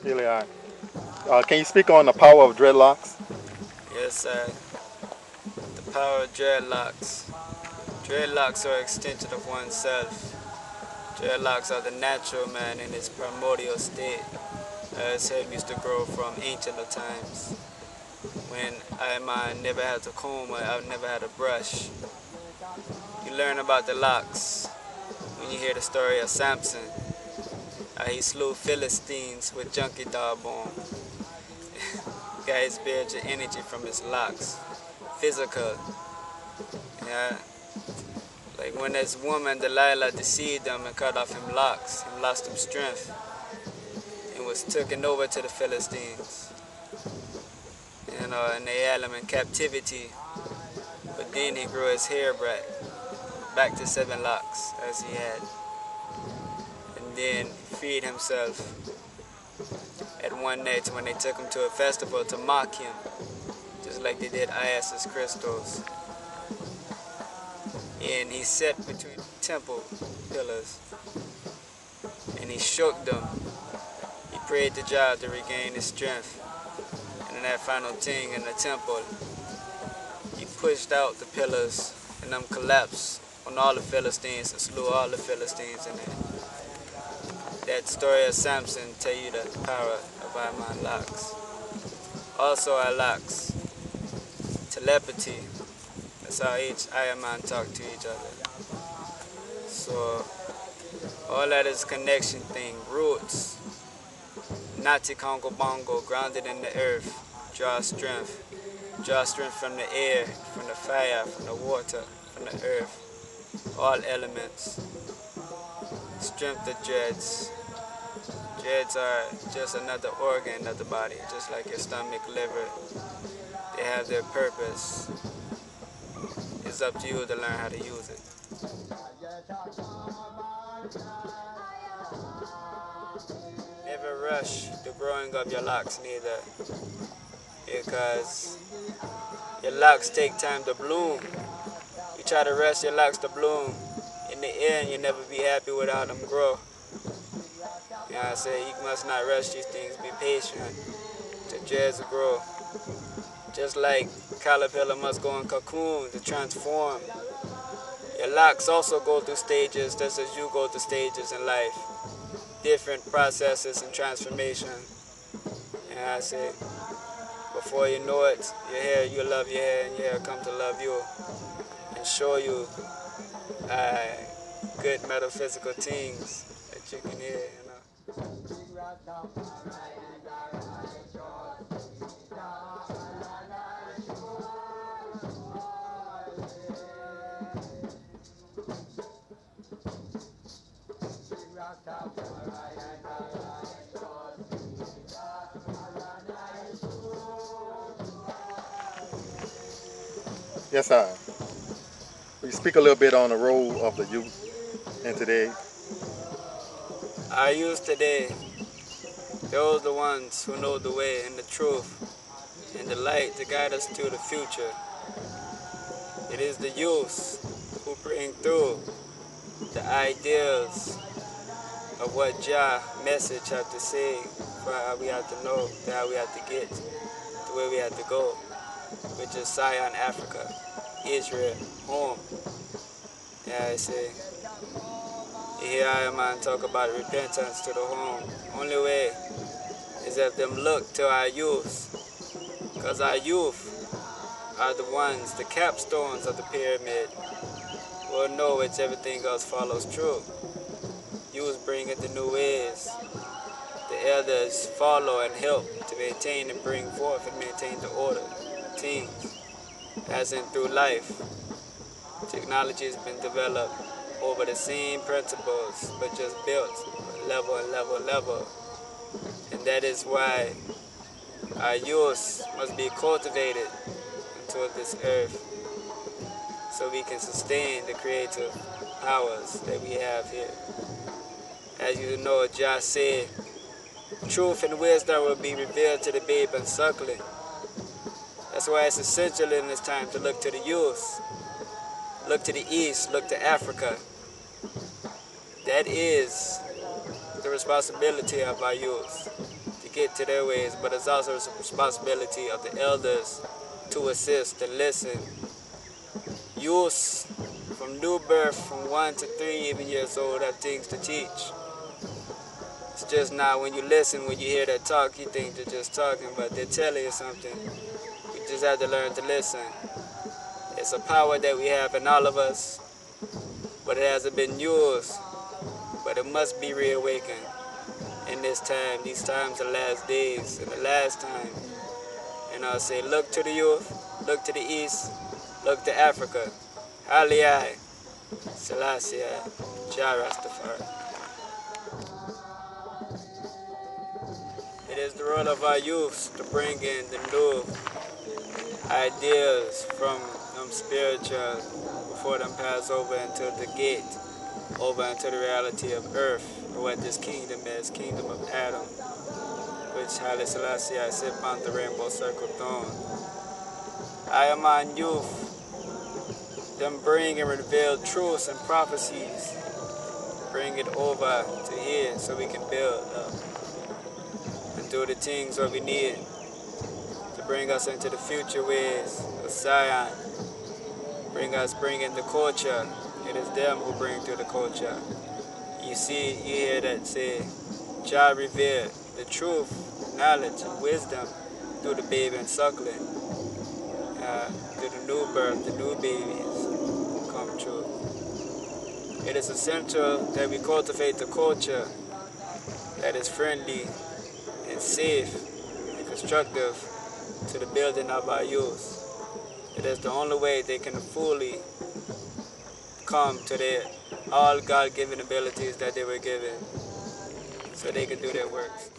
Really high. Can you speak on the power of dreadlocks? Yes, sir. The power of dreadlocks. Dreadlocks are an extension of oneself. Dreadlocks are the natural man in his primordial state. His hair used to grow from ancient times, when I never had a comb or I never had a brush. You learn about the locks when you hear the story of Samson. He slew Philistines with junkie dog bone. Got his spiritual energy from his locks. Physical. Yeah. Like when this woman, Delilah, deceived him and cut off him locks, he lost him strength and was taken over to the Philistines. And they had him in captivity. But then he grew his hair back to 7 locks as he had. And then freed himself at one night when they took him to a festival to mock him, just like they did Isis crystals. And he sat between temple pillars and he shook them. He prayed to Jah to regain his strength. And in that final thing in the temple, he pushed out the pillars and them collapsed on all the Philistines and slew all the Philistines in there. That story of Samson tell you the power of our locks. Also our locks, telepathy. That's how each Iron Man talk to each other. So all that is connection thing, roots. Nati Congo Bongo, grounded in the earth, draw strength. Draw strength from the air, from the fire, from the water, from the earth. All elements. Strength of dreads. Dreads are just another organ of the body, just like your stomach, liver. They have their purpose. It's up to you to learn how to use it. Never rush the growing of your locks neither, because your locks take time to bloom. You try to rush your locks to bloom, in the end you'll never be happy without them grow. You know what I say? You must not rush these things, be patient. The dreads will grow. Just like caterpillar must go in cocoon to transform. Your locks also go through stages just as you go through stages in life. Different processes and transformation. You know what I say? Before you know it, your hair, you love your hair and your hair come to love you and show you good metaphysical things that you can hear, you know. Yes, sir. Will you speak a little bit on the role of the youth in today? Our youth today, those are the ones who know the way and the truth and the light to guide us to the future. It is the youth who bring through the ideals of what Jah message have to say, for how we have to know, to how we have to get to where we have to go, which is Zion, Africa, Israel, home. Yeah, I say. You hear Iron Man talk about repentance to the home. Only way is if them look to our youth, because our youth are the ones, the capstones of the pyramid. Will know which everything else follows true. Youth bring it the new ways. The elders follow and help to maintain and bring forth and maintain the order. Things, as in through life, technology has been developed over the same principles, but just built level and level and level. And that is why our youth must be cultivated into this earth, so we can sustain the creative powers that we have here. As you know, Jah said, truth and wisdom will be revealed to the babe and suckling. That's why it's essential in this time to look to the youth, look to the east, look to Africa. That is the responsibility of our youth, to get to their ways, but it's also a responsibility of the elders to assist and listen. Youths from new birth, from 1 to 3 even years old, have things to teach. It's just not when you listen, when you hear that talk, you think they're just talking, but they're telling you something. You just have to learn to listen. It's a power that we have in all of us, but it hasn't been used. But it must be reawakened in this time. These times are last days, and the last time. And I'll say, look to the youth, look to the east, look to Africa. Haile, Sellassie, Jah-Rastafari. It is the role of our youth to bring in the new ideas from them spiritual before them pass over into the gate, over into the reality of earth, or what this kingdom is, kingdom of Adam, which Haile Sellassie I sit upon the rainbow circle throne. I am on youth, them bring and reveal truths and prophecies, bring it over to here so we can build up and do the things that we need to bring us into the future ways of Zion, bring in the culture. It is them who bring through the culture. You see, you hear that say, Jah revealed the truth, knowledge, and wisdom through the baby and suckling, through the new birth, the new babies come true. It is essential that we cultivate the culture that is friendly and safe and constructive to the building of our youth. It is the only way they can fully come to their all God-given abilities that they were given so they can do their works.